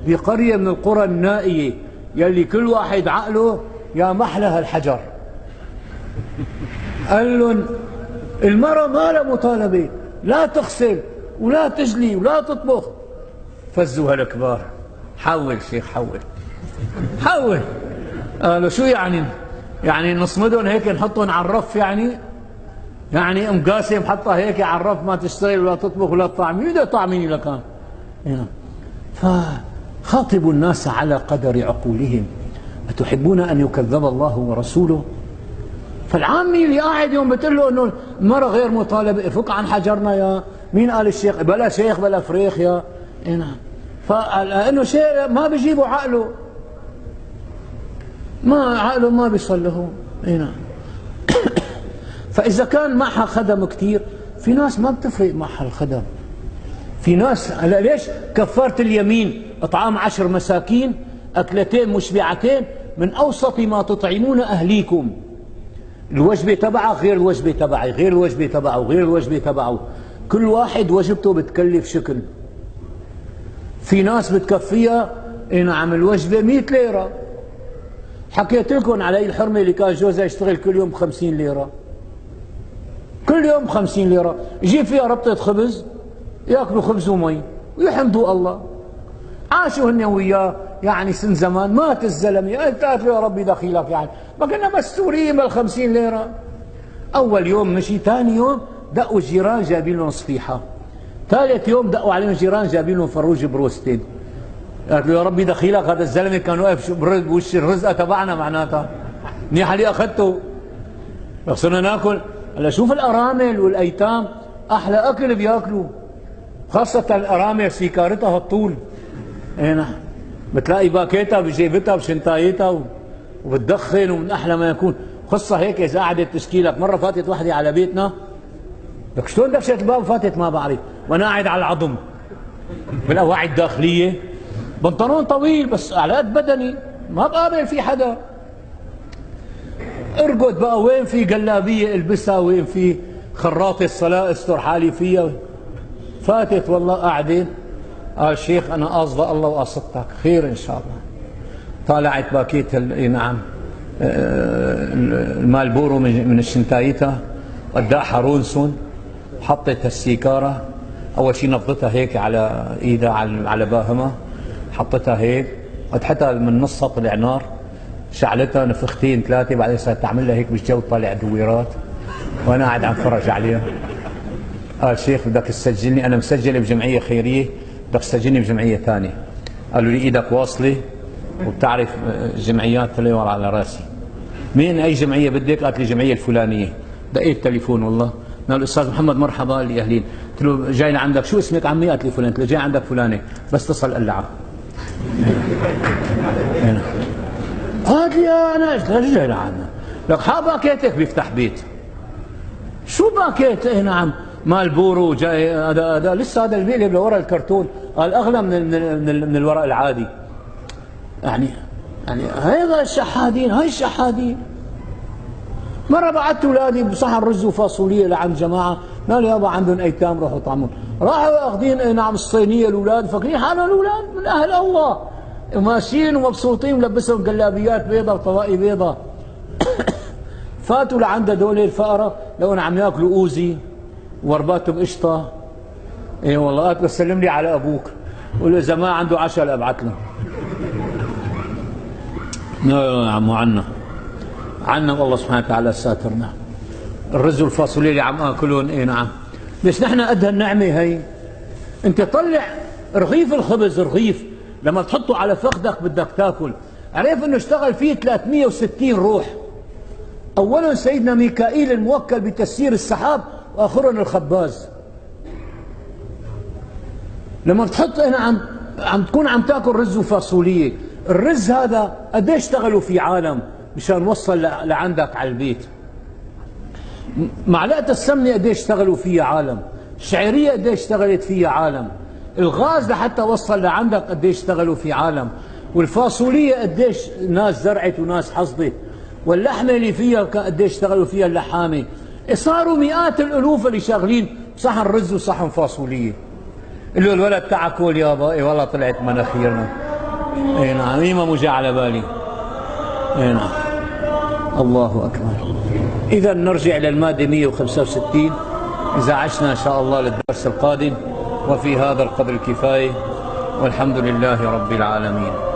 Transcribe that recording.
بقرية من القرى النائية يلي كل واحد عقله يا محلى هالحجر. قال لهم المرأة ما لها مطالبة، لا تغسل ولا تجلي ولا تطبخ. فزوا هالكبار، حول شيخ حول. قالوا شو يعني؟ يعني نصمدهم هيك نحطهم على الرف؟ يعني ام قاسم حطها هيك على الرف ما تشتغل ولا تطبخ ولا تطعم؟ مين بده يطعميني لكان؟ فخاطبوا الناس على قدر عقولهم. أتحبون أن يكذب الله ورسوله؟ فالعامي اللي قاعد يوم بتقول له انه المرأة غير مطالبة، فك عن حجرنا يا مين قال الشيخ؟ بلا شيخ بلا فريخ يا نعم. فلأنه شيء ما بيجيبوا عقله، عقله ما بيصلحه. نعم. فإذا كان معها خدم كثير، في ناس ما بتفرق معها الخدم. في ناس هلا ليش كفارة اليمين إطعام 10 مساكين أكلتين مشبعتين من أوسط ما تطعمون أهليكم. الوجبة تبعه غير الوجبة تبعي، غير الوجبة تبعه غير الوجبة تبعه، كل واحد وجبته بتكلف شكل. في ناس بتكفيها نعم الوجبة 100 ليرة. حكيت لكم علي الحرمة اللي كان جوزها يشتغل كل يوم ب50 ليرة، كل يوم 50 ليرة، يجيب فيها ربطة خبز ياكلوا خبز ومي ويحمدوا الله. عاشوا هن وياه يعني سن زمان، مات الزلمه، انت قالت له يا ربي دخيلك يعني، ما كنا مستورين بال50 ليره. اول يوم مشي، ثاني يوم دقوا الجيران جايبين لهم صفيحه، ثالث يوم دقوا عليهم الجيران جايبين لهم فروج بروستين. قالت له يا ربي دخيلك، هذا الزلمه كان واقف بوش الرزقه تبعنا معناتها، منيح اللي اخذته. صرنا ناكل. هلا شوف الارامل والايتام احلى اكل بياكلوا، خاصة الأرامل سيكارتها هالطول. نعم. بتلاقي باكيتها بجيبتها بشنطايتها وبتدخن ومن أحلى ما يكون. قصة هيك إذا قعدت تشكيلك. مرة فاتت وحدة على بيتنا، لك شلون دفشت الباب فاتت ما بعرف، وأنا قاعد على العظم بالأواعي الداخلية، بنطلون طويل بس على قد بدني ما بقابل في حدا. ارقد بقى، وين في جلابية البسها، وين في خراطة الصلاة استر حالي فيها. فاتت والله قاعدين. قال شيخ أنا قاصدة الله وقصدتك خير إن شاء الله. طالعت باكيت نعم المالبورو من الشنتايتها، قداحها رونسون، حطت السيكارة. أول شيء نفضتها هيك على إيدها على باهمها، حطتها هيك، فتحتها من نصها طلع نار، شعلتها نفختين ثلاثة، بعدين صارت تعمل لها هيك بالجو طالع دويرات، وأنا قاعد عم فرج عليها. قال شيخ بدك تسجلني، أنا مسجل بجمعية خيرية، بدك تسجلني بجمعية ثانية. قالوا لي إيدك واصلة وبتعرف جمعيات تليور على راسي. مين أي جمعية بدك؟ قالت لي الجمعية الفلانية. دقيت تليفون والله، قال الأستاذ محمد مرحبا اللي أهلين. قلت له جاي لعندك، شو اسمك عمي؟ قالت لي فلان. قلت له جاي عندك فلانة، بس تصل قلعة. قالت لي أنا ليش جاي لعندنا؟ لك حا باكيتك بيفتح بيت. شو باكيت؟ إيه نعم مالبورو جاي، هذا لسه هذا البيقلب لورا الكرتون، قال اغلى من الورق العادي. يعني هذا الشحادين، هاي الشحادين. مره بعثت اولادي بصحن رز وفاصوليه لعند جماعه، قال يابا عندهم ايتام روحوا طعمون، راحوا واخذين نعم الصينيه الاولاد، فاكرين حالهم الاولاد من اهل الله، ماشيين ومبسوطين، ملبسهم جلابيات بيضاء وطواقي بيضاء. فاتوا لعند هدول الفقره لقوا عم ياكلوا اوزي ورباتهم قشطه. اي والله. قالت بس سلم لي على ابوك، قول له اذا ما عنده عشاء ابعث له. لا يا عمو عنا والله سبحانه وتعالى ساترنا. الرز والفاصوليا اللي عم اكلهم اي نعم، بس نحن قد هالنعمه هي. انت طلع رغيف الخبز، رغيف لما تحطه على فخدك بدك تاكل، عرف انه اشتغل فيه 360 روح. اولهم سيدنا ميكائيل الموكل بتسيير السحاب، واخرهم الخباز. لما بتحط هنا عم تكون عم تاكل رز وفاصوليه، الرز هذا قد ايش اشتغلوا في عالم مشان وصل لعندك على البيت. معلقه السمنه قد ايش اشتغلوا فيها عالم، الشعيريه قد ايش اشتغلت فيها عالم، الغاز لحتى وصل لعندك قد ايش اشتغلوا في عالم، والفاصوليه قد ايش ناس زرعت وناس حصدت، واللحمه اللي فيها قد ايش اشتغلوا فيها اللحامه. صاروا مئات الالوف اللي شاغلين صحن رز وصحن فاصوليه. قل له الولد تعال كول يابا. اي والله طلعت مناخيرنا. اي نعم، ما مجا على بالي. اي نعم. الله أكبر. إذا نرجع إلى المادة 165 إذا عشنا إن شاء الله للدرس القادم. وفي هذا القدر الكفاية، والحمد لله رب العالمين.